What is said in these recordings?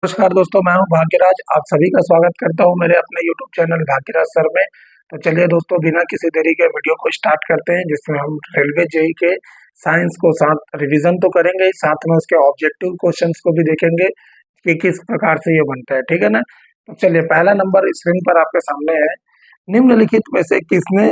नमस्कार दोस्तों, मैं हूं भाग्यराज। आप सभी का स्वागत करता हूं मेरे अपने YouTube चैनल भाग्यराज सर में। तो चलिए दोस्तों, बिना किसी देरी के वीडियो को स्टार्ट करते हैं, जिसमें हम रेलवे जेई के साइंस को साथ रिवीजन तो करेंगे ही, साथ में उसके ऑब्जेक्टिव क्वेश्चंस को भी देखेंगे कि किस प्रकार से ये बनता है। ठीक है ना? तो चलिए, पहला नंबर स्क्रीन पर आपके सामने है। निम्नलिखित में से किसने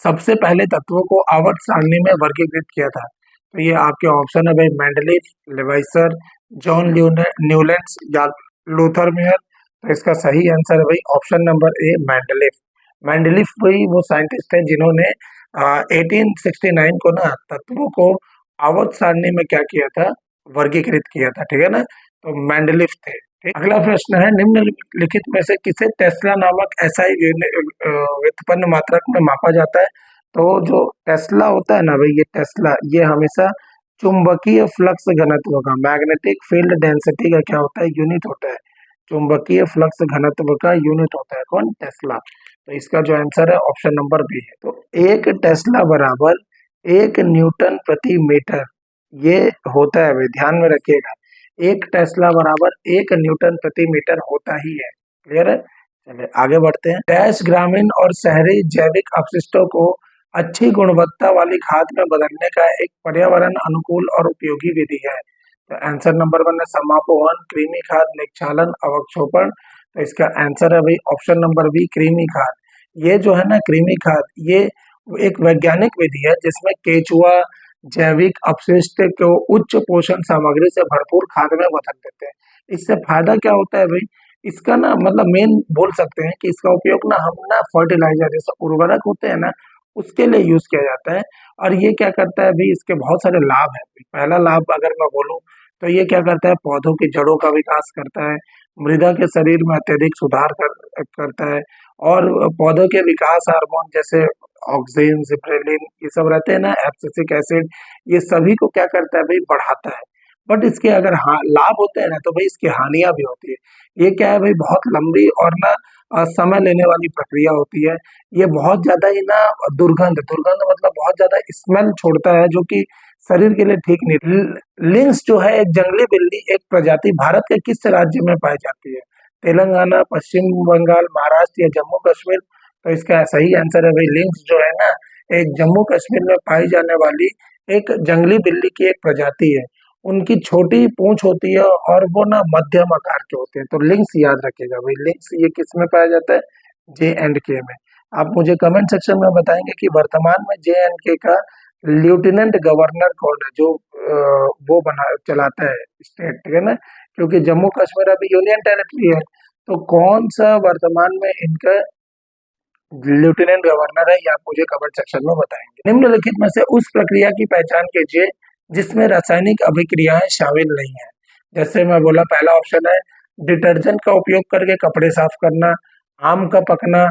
सबसे पहले तत्वों को आवर्त सारणी में वर्गीकृत किया था? तो ये आपके ऑप्शन है भाई, मेंडलीफ, लेवाइसर, जॉन न्यूलैंड्स या लूथर मेयर। तो इसका सही आंसर है भाई option number A, Mendeleev. Mendeleev वही वो साइंटिस्ट है जिन्होंने 1869 को ना तत्वों को आवर्त सारणी में क्या किया था, वर्गीकृत किया था। ठीक है ना? तो मेंडलीफ थे। ठीक? अगला प्रश्न है, निम्नलिखित में से किसे टेस्ला नामक एसआई व्युत्पन्न मात्रक में मापा जाता है? तो जो टेस्ला होता है ना भाई, ये टेस्ला ये हमेशा चुंबकीय फ्लक्स घनत्व का, मैग्नेटिक फील्ड डेंसिटी का क्या होता है, यूनिट होता है। चुंबकीय फ्लक्स घनत्व का यूनिट होता है कौन? टेस्ला। तो इसका जो आंसर है ऑप्शन नंबर बी है। तो एक टेस्ला बराबर 1 न्यूटन प्रति मीटर, ये होता है भाई, ध्यान में रखिएगा। एक टेस्ला बराबर 1 न्यूटन प्रति मीटर होता ही है। क्लियर है? चलिए आगे बढ़ते हैं। डैश ग्रामीण और शहरी जैविक अपशिष्टों को अच्छी गुणवत्ता वाली खाद में बदलने का एक पर्यावरण अनुकूल और उपयोगी विधि है। तो आंसर नंबर 1 है समापोहन, कृमि खाद, निक्षालन, अवक्षोपण। तो इसका आंसर है भाई ऑप्शन नंबर बी, कृमि खाद। ये जो है ना कृमि खाद, ये एक वैज्ञानिक विधि है जिसमें केचुआ जैविक अपशिष्ट को उच्च पोषण सामग्री से भरपूर खाद में बदल देते हैं। इससे फायदा क्या होता है भाई, इसका ना मतलब मेन बोल सकते हैं कि इसका उपयोग ना हम ना फर्टिलाइजर जैसे उर्वरक होते हैं ना, उसके लिए यूज किया जाता है। और ये क्या करता है भाई, इसके बहुत सारे लाभ है। पहला लाभ अगर मैं बोलूं तो ये क्या करता है, पौधों की जड़ों का विकास करता है, मृदा के शरीर में अत्यधिक सुधार करता है, और पौधों के विकास हार्मोन जैसे ऑक्सीन, जिब्रेलिन, ये सब रहते हैं ना, एब्सिसिक एसिड, ये सभी को क्या करता है भाई, बढ़ाता है। बट इसके अगर लाभ होते हैं ना, तो भाई इसकी हानियां भी होती है। ये क्या है भाई, बहुत लंबी और ना समय लेने वाली प्रक्रिया होती है। ये बहुत ज्यादा ही ना दुर्गंध दुर्गंध मतलब बहुत ज्यादा स्मेल छोड़ता है, जो कि शरीर के लिए ठीक नहीं। लिंक्स जो है एक जंगली बिल्ली, एक प्रजाति भारत के किस राज्य में पाई जाती है? तेलंगाना, पश्चिम बंगाल, महाराष्ट्र या जम्मू कश्मीर? तो इसका सही आंसर है भाई, लिंक्स जो है ना एक जम्मू कश्मीर में पाई जाने वाली एक जंगली बिल्ली की एक प्रजाति है। उनकी छोटी पूंछ होती है और वो ना मध्यम आकार के होते हैं। तो लिंक्स याद रखिएगा भाई, लिंक्स ये किस में पाया जाता है? जे एंड के में। आप मुझे कमेंट सेक्शन में बताएंगे कि वर्तमान में जे एंड के का लेफ्टिनेंट गवर्नर कौन है, जो वो बना चलाता है स्टेट। ठीक है ना? क्योंकि जम्मू कश्मीर अभी यूनियन टेरिटरी है, तो कौन सा वर्तमान में इनका लेफ्टिनेंट गवर्नर है, ये आप मुझे कमेंट सेक्शन में बताएंगे। निम्नलिखित में से उस प्रक्रिया की पहचान कीजिए जिसमें रासायनिक अभिक्रियाएं शामिल नहीं है। जैसे मैं बोला, पहला ऑप्शन है डिटर्जेंट का उपयोग करके कपड़े साफ करना, आम का पकना,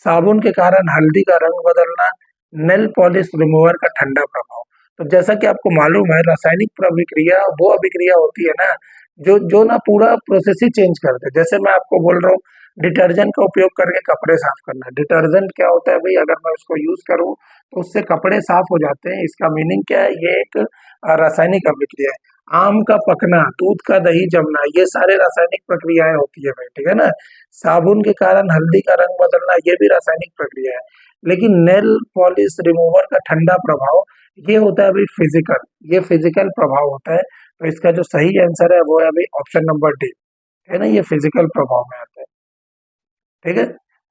साबुन के कारण हल्दी का रंग बदलना, नेल पॉलिश रिमूवर का ठंडा प्रभाव। तो जैसा कि आपको मालूम है, रासायनिक अभिक्रिया वो अभिक्रिया होती है ना जो जो ना पूरा प्रोसेस ही चेंज कर दे। जैसे मैं आपको बोल रहा हूँ, डिटर्जेंट का उपयोग करके कपड़े साफ करना। डिटर्जेंट क्या होता है भाई, अगर मैं उसको यूज करूँ तो उससे कपड़े साफ हो जाते हैं। इसका मीनिंग क्या है, ये एक रासायनिक अभिक्रिया है। आम का पकना, दूध का दही जमना, ये सारे रासायनिक प्रक्रियाएं होती है भाई। ठीक है ना? साबुन के कारण हल्दी का रंग बदलना, ये भी रासायनिक प्रक्रिया है। लेकिन नेल पॉलिश रिमूवर का ठंडा प्रभाव, ये होता है भाई फिजिकल, ये फिजिकल प्रभाव होता है। तो इसका जो सही आंसर है वो है भाई ऑप्शन नंबर डी, है ना, ये फिजिकल प्रभाव में आता है। ठीक है?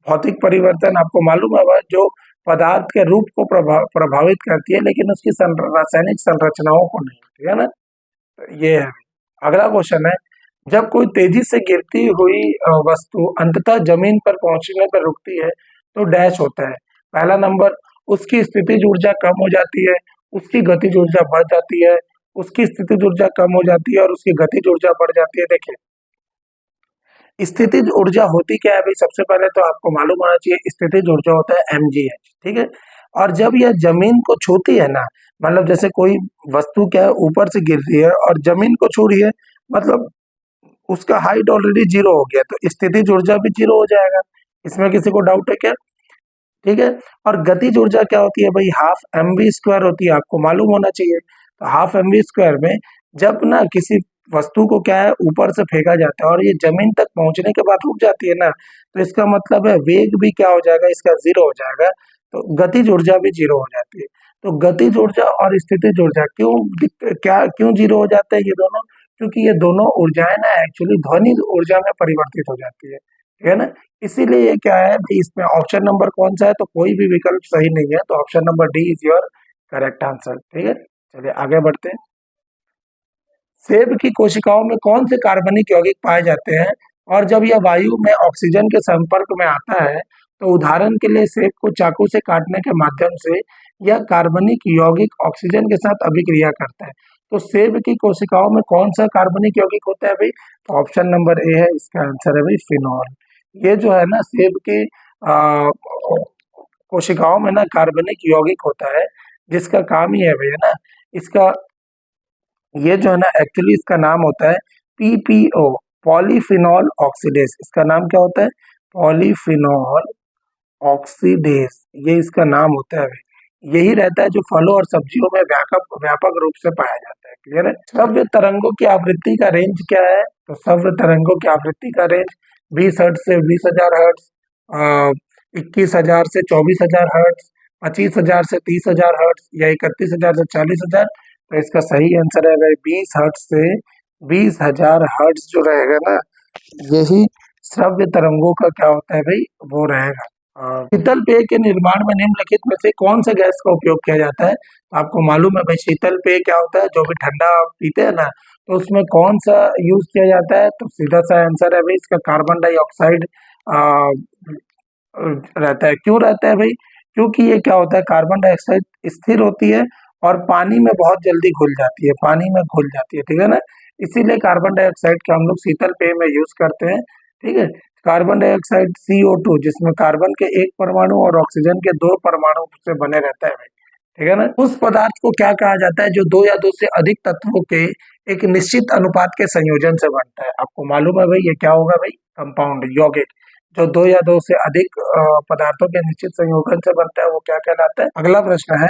भौतिक परिवर्तन आपको मालूम है वह जो पदार्थ के रूप को प्रभावित करती है, लेकिन उसकी रासायनिक संरचनाओं को नहीं। ठीक है ना? तो ये है। अगला क्वेश्चन है, जब कोई तेजी से गिरती हुई वस्तु अंततः जमीन पर पहुंचने पर रुकती है तो डैश होता है। पहला नंबर, उसकी स्थितिज ऊर्जा कम हो जाती है, उसकी गतिज ऊर्जा बढ़ जाती है, उसकी स्थितिज ऊर्जा कम हो जाती है और उसकी गतिज ऊर्जा बढ़ जाती है। देखिए, स्थितिज ऊर्जा होती क्या है भाई, सबसे पहले तो आपको मालूम होना चाहिए, स्थितिज ऊर्जा होता है mgh। ठीक है? और जब यह जमीन को छूती है ना, मतलब जैसे कोई वस्तु क्या है ऊपर से गिर रही है और जमीन को छू रही है, मतलब उसका हाइट ऑलरेडी जीरो हो गया, तो स्थितिज ऊर्जा भी जीरो हो जाएगा। इसमें किसी को डाउट है क्या? ठीक है? और गतिज ऊर्जा क्या होती है भाई, हाफ एम वी स्क्वायर होती है, आपको मालूम होना चाहिए। तो हाफ एम वी स्क्वायर में जब ना किसी वस्तु को क्या है ऊपर से फेंका जाता है और ये जमीन तक पहुंचने के बाद रुक जाती है ना, तो इसका मतलब है वेग भी क्या हो जाएगा, इसका जीरो हो जाएगा। तो गतिज ऊर्जा भी जीरो हो जाती है। तो गतिज ऊर्जा और स्थितिज ऊर्जा क्यों जीरो हो जाते हैं ये दोनों? क्योंकि ये दोनों ऊर्जाएं ना एक्चुअली ध्वनि ऊर्जा में परिवर्तित हो जाती है, ठीक है ना। इसीलिए ये क्या है भाई, इसमें ऑप्शन नंबर कौन सा है, तो कोई भी विकल्प सही नहीं है, तो option number D is your correct answer, ठीक है। चलिए आगे बढ़ते हैं। सेब की कोशिकाओं में कौन से कार्बनिक यौगिक पाए जाते हैं और जब यह वायु में ऑक्सीजन के संपर्क में आता है तो उदाहरण के लिए सेब को चाकू से काटने के माध्यम से यह कार्बनिक यौगिक ऑक्सीजन के साथ अभिक्रिया करता है। तो सेब की कोशिकाओं में कौन सा कार्बनिक यौगिक होता है भाई, तो ऑप्शन नंबर ए है इसका आंसर है भाई फिनॉल। ये जो है ना सेब के कोशिकाओं में ना कार्बनिक यौगिक होता है जिसका काम ही है भैया ना, इसका ये जो है ना एक्चुअली इसका नाम होता है पीपीओ, पॉलीफिनॉल ऑक्सीडेज। इसका नाम क्या होता है, पॉलीफिनॉल ऑक्सीडेज, ये इसका नाम होता है। यही रहता है जो फलों और सब्जियों में व्यापक व्यापक रूप से पाया जाता है, क्लियर है। श्रव्य तरंगों की आवृत्ति का रेंज क्या है, तो श्रव्य तरंगों की आवृत्ति का रेंज 20 हर्ट्ज से 20,000 हर्ट्ज, 21,000 से 24,000 हर्ट्ज, 25,000 से 30,000 हर्ट्ज या 31,000 से 40,000। तो इसका सही आंसर है भाई 20 हर्ट्ज से 20,000 हर्ट्ज जो रहेगा ना, यही श्रव्य तरंगों का क्या होता है भाई, वो रहेगा। शीतल पेय के निर्माण में निम्नलिखित में से कौन से गैस का उपयोग किया जाता है, तो आपको मालूम है भाई शीतल पेय क्या होता है, जो भी ठंडा पीते हैं ना, तो उसमें कौन सा यूज किया जाता है, तो सीधा सा आंसर है भाई इसका कार्बन डाइऑक्साइड रहता है। क्यों रहता है भाई, क्योंकि ये क्या होता है कार्बन डाइऑक्साइड स्थिर होती है और पानी में बहुत जल्दी घुल जाती है, पानी में घुल जाती है, ठीक है ना। इसीलिए कार्बन डाइऑक्साइड का हम लोग शीतल पेय में यूज करते हैं, ठीक है। कार्बन डाइऑक्साइड CO2 जिसमें कार्बन के एक परमाणु और ऑक्सीजन के दो परमाणु से बने रहता है भाई, ठीक है ना। उस पदार्थ को क्या कहा जाता है जो दो या दो से अधिक तत्वों के एक निश्चित अनुपात के संयोजन से बनता है, आपको मालूम है भाई ये क्या होगा भाई, कंपाउंड यौगिक। जो दो या दो से अधिक पदार्थों के निश्चित संयोजन से बनता है वो क्या कहलाता है। अगला प्रश्न है,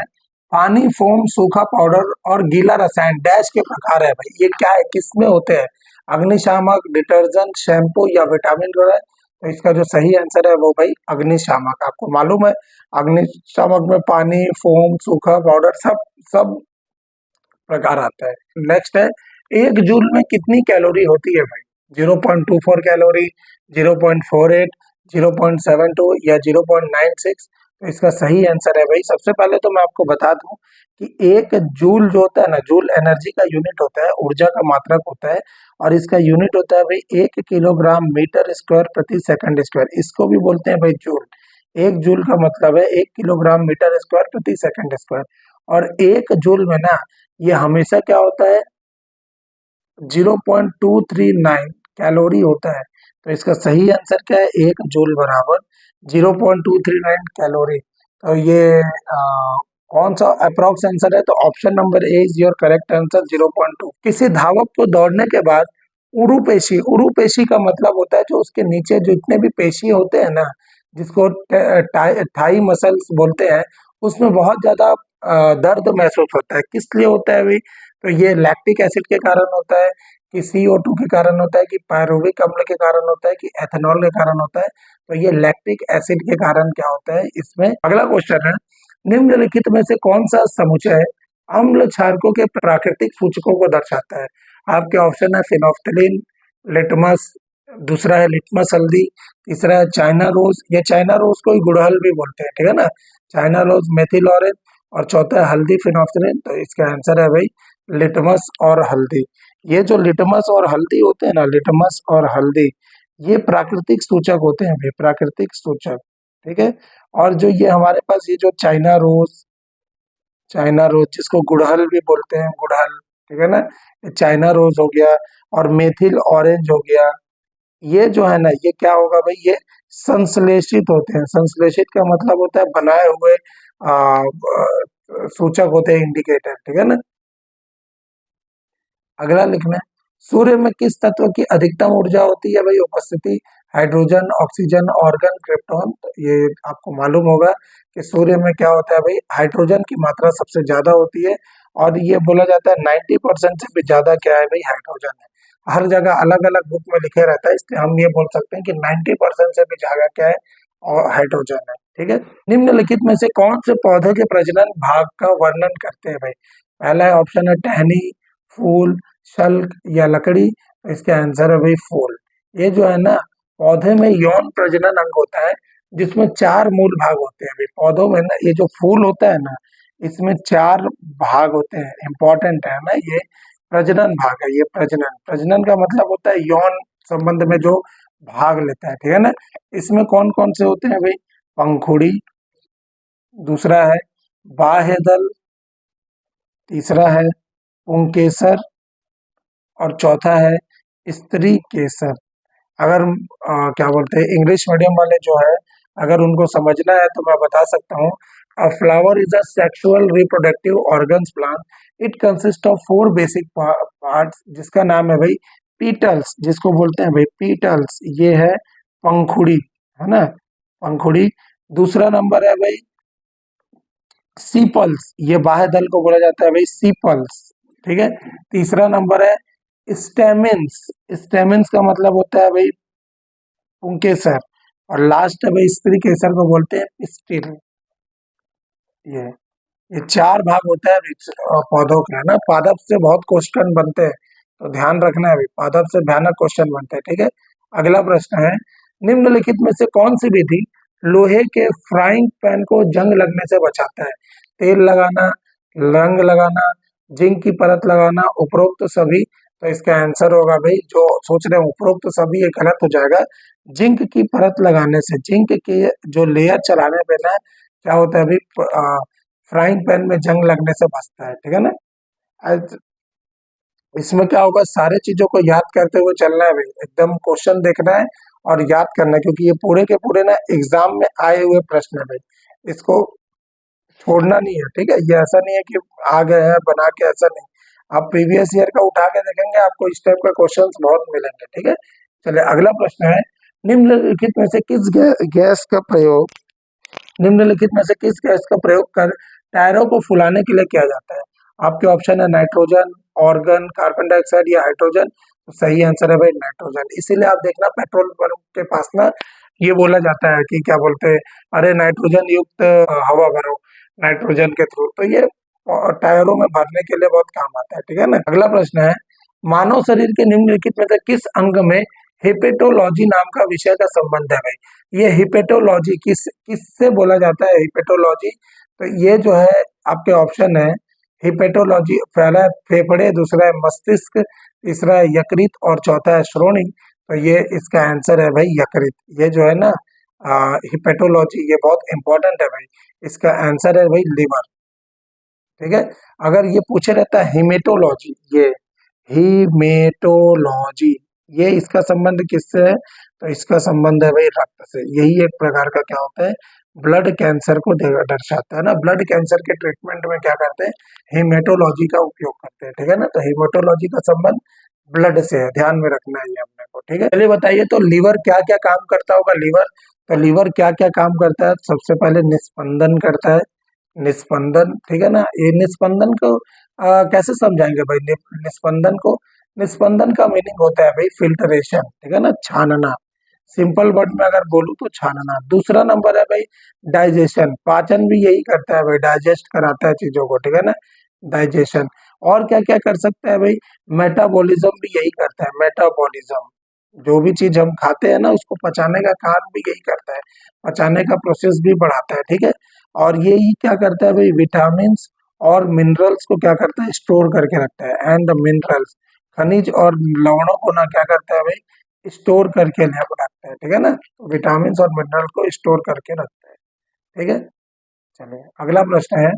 पानी, फोम, सूखा पाउडर और गीला रसायन डैश के प्रकार है भाई, ये क्या है, किसमें होते हैं, अग्निशामक, डिटर्जेंट, शैम्पू या विटामिन क्लोराइड। तो इसका जो सही आंसर है वो भाई अग्निशामक। आपको मालूम है अग्निशामक में पानी, फोम, सूखा पाउडर सब सब प्रकार आता है। नेक्स्ट है, एक जूल में कितनी कैलोरी होती है भाई, 0.24 कैलोरी, 0.48, 0.72 या 0.96। तो इसका सही आंसर है भाई, सबसे पहले तो मैं आपको बता दूं कि एक जूल जो होता है ना, जूल एनर्जी का यूनिट होता है, ऊर्जा का मात्रक होता है, और इसका यूनिट होता है भाई 1 किलोग्राम मीटर स्क्वायर प्रति सेकंड स्क्वायर, इसको भी बोलते हैं भाई जूल। एक जूल का मतलब है 1 किलोग्राम मीटर स्क्वायर प्रति सेकंड स्क्वायर, और एक जूल में ना ये हमेशा क्या होता है 0.239 कैलोरी होता है। तो इसका सही आंसर क्या है, एक जूल बराबर 0.239 कैलोरी। तो ये कौन सा अप्रोक्स आंसर है, तो option number A is your correct answer 0.2। किसी धावक को दौड़ने के बाद उरुपेशी का मतलब होता है जो उसके नीचे जितने भी पेशी होते हैं ना, जिसको थाई मसल्स बोलते हैं, उसमें बहुत ज्यादा दर्द महसूस होता है। किस लिए होता है भाई, तो ये लैक्टिक एसिड के कारण होता है, कि CO2 के कारण होता है, कि पायरुविक अम्ल के कारण होता है, कि एथेनॉल के कारण होता है। तो ये लैक्टिक एसिड के कारण क्या होता है इसमें। अगला क्वेश्चन है, निम्नलिखित में से कौन सा समुच्चय अम्ल क्षारकों के प्राकृतिक सूचकों को दर्शाता है। आपके ऑप्शन है फिनोफ्थलीन, लिटमस, दूसरा है लिटमस हल्दी, तीसरा है चाइना रोज, या चाइना रोज को ही गुड़हल भी बोलते हैं, ठीक है ना, चाइना रोज, मेथिल ऑरेंज, और चौथा है हल्दी फिनोफ्थलीन। तो इसका आंसर है भाई लिटमस और हल्दी। ये जो लिटमस और हल्दी होते हैं ना, लिटमस और हल्दी, ये प्राकृतिक सूचक होते हैं भाई, प्राकृतिक सूचक, ठीक है। और जो ये हमारे पास ये जो चाइना रोज जिसको गुड़हल भी बोलते हैं, गुड़हल, ठीक है ना, ये चाइना रोज हो गया, और मेथिल ऑरेंज हो गया, ये जो है ना ये क्या होगा भाई, ये संश्लेषित होते हैं। संश्लेषित का मतलब होता है बनाए हुए सूचक होते हैं, इंडिकेटर, ठीक है ना। अगला लिखना है, सूर्य में किस तत्व की अधिकतम ऊर्जा होती है भाई, उपस्थिति, हाइड्रोजन, ऑक्सीजन, ऑर्गन, क्रिप्टॉन। तो ये आपको मालूम होगा कि सूर्य में क्या होता है भाई, हाइड्रोजन की मात्रा सबसे ज्यादा होती है, और ये बोला जाता है 90% से भी ज्यादा क्या है भाई, हाइड्रोजन है। हर जगह अलग अलग बुक में लिखे रहता है, इसलिए हम ये बोल सकते हैं कि 90% से भी ज्यादा क्या है, और हाइड्रोजन है। ठीक है, निम्नलिखित में से कौन से पौधे के प्रजनन भाग का वर्णन करते हैं भाई? पहला ऑप्शन है टहनी, फूल, शल्क या लकड़ी। तो इसका आंसर है भाई फूल। ये जो है ना, पौधे में यौन प्रजनन अंग होता है जिसमें 4 मूल भाग होते हैं भाई। पौधों में ना ये जो फूल होता है ना, इसमें 4 भाग होते हैं, इंपॉर्टेंट है ना ये। प्रजनन भाग है ये, प्रजनन, प्रजनन का मतलब होता है यौन संबंध में जो भाग लेता है, ठीक है ना। इसमें कौन कौन से होते हैं भाई? पंखुड़ी, दूसरा है बाह्य दल, तीसरा है पुंकेसर और चौथा है स्त्री केसर। अगर क्या बोलते हैं इंग्लिश मीडियम वाले जो है, अगर उनको समझना है तो मैं बता सकता हूँ। अ flower is a sexual reproductive organs plant. It consist of 4 basic parts, जिसका नाम है भाई पीटल्स, जिसको बोलते हैं भाई पीटल्स। ये है पंखुड़ी, है ना, पंखुड़ी। दूसरा नंबर है भाई सीपल्स, ये बाह्य दल को बोला जाता है भाई सीपल्स, ठीक है। तीसरा नंबर है स्टेमेंस, स्टेमेंस का मतलब होता है भाई पुंकेसर। और लास्ट है भाई स्त्री केसर को बोलते हैं पिस्टिल। ये ये 4 भाग होता है पौधों के, है ना। पादप से बहुत क्वेश्चन बनते हैं, तो ध्यान रखना है भाई, पादप से भयानक क्वेश्चन बनते हैं, ठीक है। अगला प्रश्न है, निम्नलिखित में से कौन सी विधि लोहे के फ्राइंग पैन को जंग लगने से बचाता है? तेल लगाना, रंग लगाना, जिंक की परत लगाना, उपरोक्त सभी। तो इसका आंसर होगा भाई, जो सोच रहे हैं उपरोक्त सभी, ये गलत हो जाएगा। जिंक की परत लगाने से, जिंक के जो लेयर चलाने पे ना क्या होता है भाई, फ्राइंग पैन में जंग लगने से बचता है, ठीक है ना। आज इसमें क्या होगा, सारे चीजों को याद करते हुए चलना है भाई, एकदम क्वेश्चन देखना है और याद करना है, क्योंकि ये पूरे के पूरे ना एग्जाम में आए हुए प्रश्न है भाई, इसको छोड़ना नहीं है, ठीक है। ये ऐसा नहीं है कि आ गए हैं बना के, ऐसा नहीं। आप प्रीवियस ईयर का उठा के देखेंगे, आपको इस टाइप का क्वेश्चंस बहुत मिलेंगे, ठीक है। चलिए अगला प्रश्न है, निम्नलिखित में से किस गैस का प्रयोग, निम्नलिखित में से किस गैस का प्रयोग कर टायरों को फुलाने के लिए किया जाता है? आपके ऑप्शन है नाइट्रोजन, ऑर्गन, कार्बन डाइऑक्साइड या हाइड्रोजन। तो सही आंसर है भाई नाइट्रोजन। इसीलिए आप देखना पेट्रोल पंप के पास ना ये बोला जाता है कि क्या बोलते हैं, अरे नाइट्रोजन युक्त हवा भरो नाइट्रोजन के थ्रू। तो ये टायरों में भरने के लिए बहुत काम आता है, ठीक है ना। अगला प्रश्न है, मानव शरीर के निम्नलिखित में से किस अंग में हेपेटोलॉजी नाम का विषय का संबंध है भाई? ये हिपेटोलॉजी किससे बोला जाता है, हिपेटोलॉजी? तो ये जो है आपके ऑप्शन है हिपेटोलॉजी, पहला है फेफड़े, दूसरा है मस्तिष्क, तीसरा है यकृत और चौथा है श्रोणि। तो ये इसका आंसर है भाई यकृत। ये जो है ना हिपेटोलॉजी, ये बहुत इंपॉर्टेंट है भाई। इसका आंसर है भाई लिवर, ठीक है। अगर ये पूछे रहता है हिमेटोलॉजी, ये हीमेटोलॉजी, ये इसका संबंध किससे है? तो इसका संबंध है भाई रक्त से। यही एक प्रकार का क्या होता है, ब्लड कैंसर को दर्शाता है ना। ब्लड कैंसर के ट्रीटमेंट में क्या करते हैं, हीमेटोलॉजी का उपयोग करते हैं, ठीक है ना। तो हीमेटोलॉजी का संबंध ब्लड से है, ध्यान में रखना है ये अपने को, ठीक है। चलिए बताइए, तो लीवर क्या क्या काम करता होगा? लीवर, तो लीवर क्या क्या काम करता है? सबसे पहले निस्पंदन करता है, निस्पंदन, ठीक है ना। ये निस्पंदन को कैसे समझाएंगे भाई निस्पंदन को? निस्पंदन का मीनिंग होता है भाई फिल्टरेशन, ठीक है ना, छानना। सिंपल वर्ड में अगर बोलूं तो छानना। दूसरा नंबर है भाई डाइजेशन, पाचन भी यही करता है भाई, डाइजेस्ट कराता है चीजों को, ठीक है ना, डाइजेशन। और क्या क्या कर सकता है भाई? मेटाबॉलिज्म भी यही करता है, मेटाबॉलिज्म। जो भी चीज हम खाते हैं ना, उसको पचाने का काम भी यही करता है, पचाने का प्रोसेस भी बढ़ाता है, ठीक है। और ये ही क्या करता है भाई, विटामिन और मिनरल्स को क्या करता है, स्टोर करके रखता है। एंड मिनरल्स, खनिज और लवणों को ना क्या करता है भाई, स्टोर करके रखता है, ठीक है ना। तो विटामिन और मिनरल को स्टोर करके रखता है, ठीक है। चलिए अगला प्रश्न है,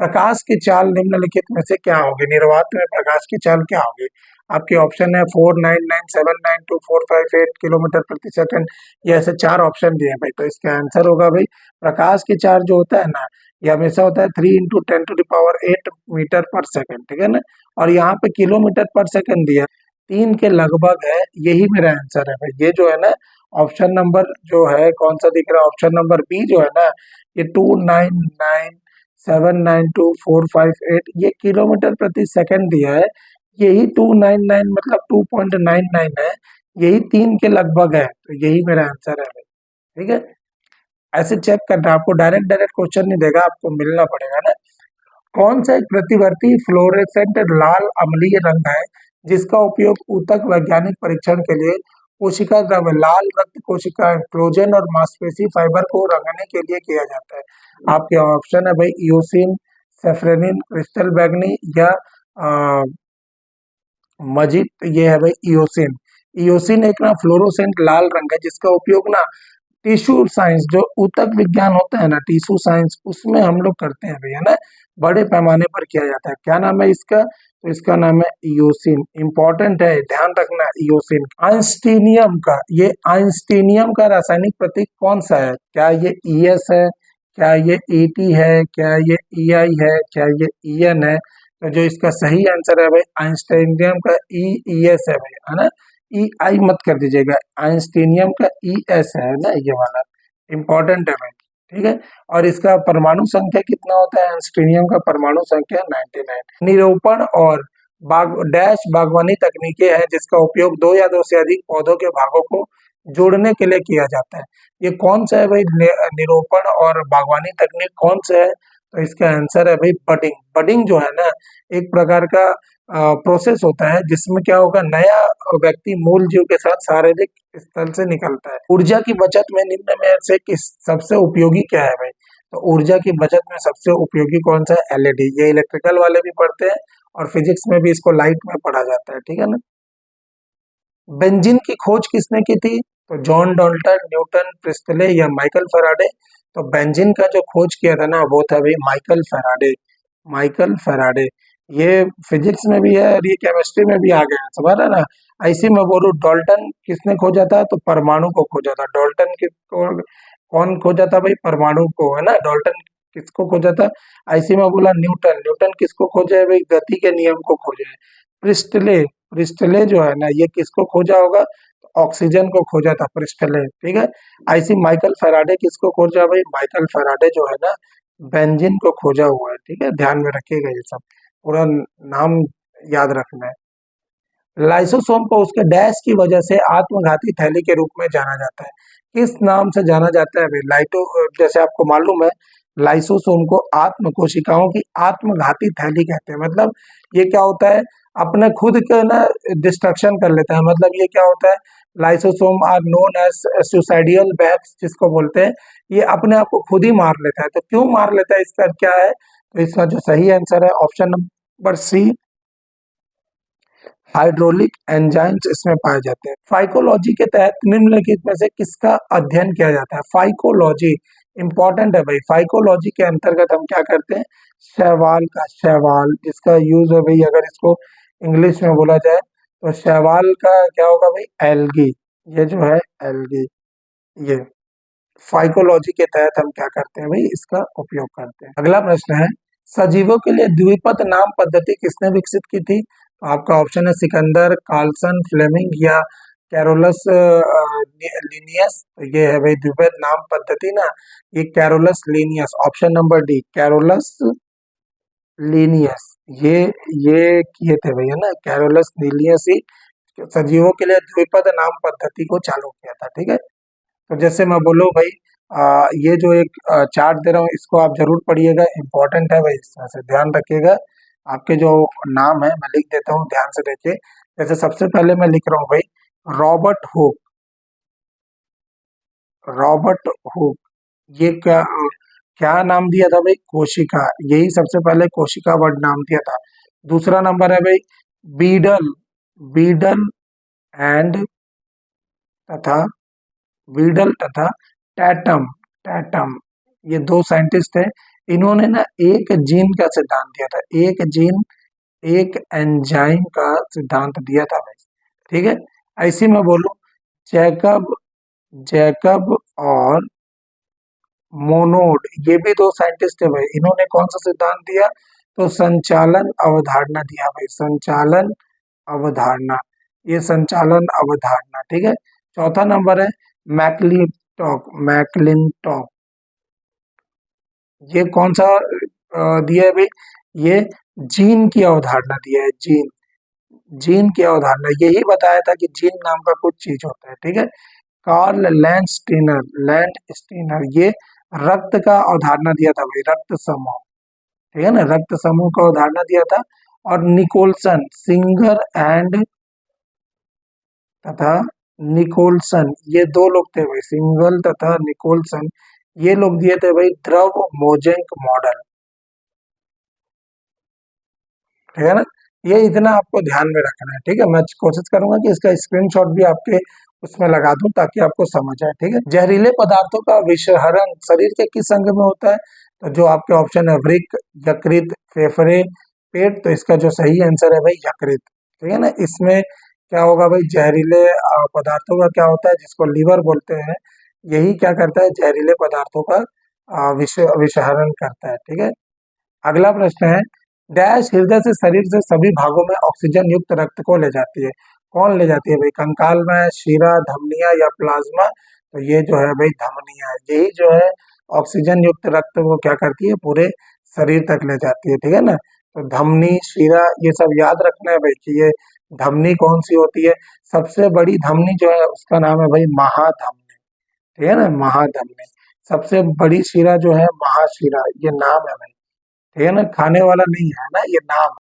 प्रकाश की चाल निम्नलिखित में से क्या होगी? निर्वात में प्रकाश की चाल क्या होगी? आपके ऑप्शन है 499, 792, 458 किलोमीटर प्रति सेकंड। ये ऐसे 4 ऑप्शन दिए हैं भाई। तो इसका आंसर होगा भाई, प्रकाश की चाल जो होता है ना, ये हमेशा होता है 3 × 10⁸ मीटर पर सेकंड, ठीक है ना। और यहाँ पे किलोमीटर पर सेकंड दिया 3 के लगभग है, यही मेरा आंसर है भाई। ये जो है ना ऑप्शन नंबर जो है कौन सा दिख रहा है, ऑप्शन नंबर बी जो है ना, ये 299, 792, 458, ये किलोमीटर प्रति सेकंड दिया है। यही 299 मतलब 2.99 है, यही 3 के लगभग है, तो यही मेरा आंसर है भाई। ठीक है, ऐसे चेक करना, आपको डायरेक्ट डायरेक्ट क्वेश्चन नहीं देगा, आपको मिलना पड़ेगा ना। कौन सा एक प्रतिवर्ती फ्लोरेसेंट लाल अम्लीय रंग है जिसका उपयोग ऊतक वैज्ञानिक परीक्षण के लिए कोशिका द्रव्य, लाल रक्त कोशिका, ट्रोजन और मांसपेशी फाइबर को रंगने के लिए किया जाता है? आपके ऑप्शन है भाई इयोसिन, सेफ्रेनिन, क्रिस्टल बैगनी या अ, मजीद। ये है भाई इयोसिन। इयोसिन एक ना फ्लोरोसेंट लाल रंग है जिसका उपयोग ना टिश्यू साइंस, जो ऊतक विज्ञान होता है ना, टिश्यू साइंस, उसमें हम लोग करते हैं भैया ना, बड़े पैमाने पर किया जाता है। क्या नाम है इसका? तो इसका नाम है इयोसिन। इंपॉर्टेंट है, ध्यान रखना इयोसिन। आइंस्टीनियम का, ये आइंस्टीनियम का रासायनिक प्रतीक कौन सा है? क्या ये ईएस है, क्या ये ईटी है, क्या ये ईआई है, क्या ये ईएन है? तो जो इसका सही आंसर है भाई आइंस्टीनियम का ईएस है भाई, है ना। ई आई मत कर दीजिएगा, आइंस्टीनियम का ई एस है ना, ये वाला इंपॉर्टेंट है भाई। ठीक है, और इसका परमाणु संख्या कितना होता है? आइंस्टीनियम का परमाणु संख्या 99। निरूपण और डैश बागवानी तकनीकें हैं जिसका उपयोग दो या दो से अधिक पौधों के भागों को जोड़ने के लिए किया जाता है। ये कौन सा है भाई? निरूपण और बागवानी तकनीक कौन सा है? तो इसका आंसर है भाई बडिंग। बडिंग जो है ना, एक प्रकार का प्रोसेस होता है जिसमें क्या होगा, नया व्यक्ति मूल जीव के साथ शारीरिक स्थल से निकलता है। ऊर्जा की बचत में निम्न में से किस सबसे उपयोगी क्या है भाई? तो ऊर्जा की बचत में सबसे उपयोगी कौन सा है? एलईडी। ये इलेक्ट्रिकल वाले भी पढ़ते हैं और फिजिक्स में भी इसको लाइट में पढ़ा जाता है, ठीक है ना। बेंजीन की खोज किसने की थी? तो जॉन डाल्टन, न्यूटन, प्रिस्टले या माइकल फैराडे? तो बेंजीन का जो खोज किया था ना, वो था भाई माइकल फैराडे। Michael Faraday. ये फिजिक्स में भी है और ये केमिस्ट्री में भी आ गया है, समझ रहे ना। ऐसे मैं बोलूं, डाल्टन किसने खोजा था? तो परमाणु को खोजा था। डाल्टन किसको, कौन खोजा था भाई? परमाणु को, है ना। डाल्टन किसको खोजा था? ऐसे में बोला न्यूटन। न्यूटन किसको खोजा है भाई? गति के नियम को खोजा है। प्रिस्टले, प्रिस्टले जो है ना, ये किसको खोजा होगा? ऑक्सीजन को खोजा था प्रिस्टले, ठीक है। ऐसी माइकल फैराडे किसको खोजा भाई? माइकल फैराडे जो है ना, बेंजीन को खोजा हुआ है, ठीक है। ध्यान में रखिएगा, ये सब पूरा नाम याद रखना है। लाइसोसोम को उसके डैश की वजह से आत्मघाती थैली के रूप में जाना जाता है। किस नाम से जाना जाता है भाई? जैसे आपको मालूम है, लाइसोसोम को आत्म कोशिकाओं की आत्मघाती थैली कहते हैं। मतलब ये क्या होता है, अपने खुद के ना डिस्ट्रक्शन कर लेता है। मतलब ये क्या होता है, lysosome are known as suicidal bags, जिसको बोलते हैं। ये अपने आप को खुद ही मार लेता है। तो क्यों मार लेता है, इसका क्या है? तो इसका जो सही आंसर है option number C, hydraulic enzymes इसमें पाए जाते हैं। फाइकोलॉजी के तहत निम्नलिखित में से किसका अध्ययन किया जाता है? फाइकोलॉजी इंपॉर्टेंट है भाई। फाइकोलॉजी के अंतर्गत हम क्या करते हैं? शैवाल का, शैवाल जिसका यूज है भाई, अगर इसको इंग्लिश में बोला जाए तो शैवाल का क्या होगा भाई? एल्गी। ये जो है एल्गी, ये फाइकोलॉजी के तहत हम क्या करते हैं भाई? इसका उपयोग करते हैं। अगला प्रश्न है, सजीवों के लिए द्विपद नाम पद्धति किसने विकसित की थी? तो आपका ऑप्शन है सिकंदर, कार्लसन, फ्लेमिंग या कैरोलस लिनियस। तो ये है भाई द्विपद नाम पद्धति ना, ये Carolus Linnaeus, option number D, Carolus Linnaeus. ये ये किए थे भैया ना, कैरोलस लिनियस ही सजीवों के लिए द्विपद नाम पद्धति को चालू किया था, ठीक है। तो जैसे मैं बोलूँ भाई, ये जो एक चार्ट दे रहा हूँ, इसको आप जरूर पढ़िएगा, इंपॉर्टेंट है भाई, इस तरह से ध्यान रखिएगा। आपके जो नाम है मैं लिख देता हूँ, ध्यान से देखिए। जैसे सबसे पहले मैं लिख रहा हूँ भाई रॉबर्ट हुक। रॉबर्ट हुक, ये क्या क्या नाम दिया था भाई? कोशिका। यही सबसे पहले कोशिका वर्ड नाम दिया था। दूसरा नंबर है भाई बीडल, बीडल एंड तथा वीडल तथा टैटम, टैटम, ये दो साइंटिस्ट थे। इन्होंने ना एक जीन का सिद्धांत दिया था, एक जीन एक एंजाइम का सिद्धांत दिया था भाई, ठीक है। ऐसे में बोलूं, जैकब, जैकब और मोनोड, ये भी दो साइंटिस्ट है भाई। इन्होंने कौन सा सिद्धांत दिया? तो संचालन अवधारणा दिया भाई, संचालन अवधारणा, ये संचालन अवधारणा, ठीक है। चौथा नंबर है मैकलिंटॉक, मैकलिंटॉक, ये कौन सा दिया है भाई? ये जीन की अवधारणा दिया है, जीन। जीन की अवधारणा यही बताया था कि जीन नाम का कुछ चीज होता है, ठीक है। कार्ल लैंड स्टीनर ये रक्त का अवधारणा दिया था भाई, रक्त समूह, ठीक है ना, रक्त समूह का अवधारणा दिया था। और निकोलसन, सिंगर एंड तथा निकोलसन, ये दो लोग थे भाई, सिंगल तथा निकोलसन, ये लोग दिए थे भाई द्रव मोजेंक मॉडल, ठीक है ना। ये इतना आपको ध्यान में रखना है, ठीक है। मैं कोशिश करूंगा कि इसका स्क्रीनशॉट भी आपके उसमें लगा दूं ताकि आपको समझ आए, ठीक है। जहरीले पदार्थों का विषहरण शरीर के किस अंग में होता है? तो जो आपके ऑप्शन है वृक्क, यकृत, फेफड़े, पेट, तो इसका जो सही आंसर है भाई यकृत, ठीक है ना। इसमें क्या होगा भाई, जहरीले पदार्थों का क्या होता है, जिसको लीवर बोलते हैं, यही क्या करता है, जहरीले पदार्थों का विषहरण करता है, ठीक है। अगला प्रश्न है, डैश हृदय से शरीर से सभी भागों में ऑक्सीजन युक्त रक्त को ले जाती है? कौन ले जाती है भाई, कंकाल में, शिरा, धमनियां या प्लाज्मा? तो ये जो है भाई धमनियां, यही जो है ऑक्सीजन युक्त रक्त वो क्या करती है, पूरे शरीर तक ले जाती है, ठीक है ना। तो धमनी, शिरा, ये सब याद रखना है भाई कि ये धमनी कौन सी होती है। सबसे बड़ी धमनी जो है उसका नाम है भाई महाधमनी, ठीक है ना, महाधमनी। सबसे बड़ी शिरा जो है महाशिरा, ये नाम है भाई, ठीक है ना, खाने वाला नहीं है ना, ये नाम।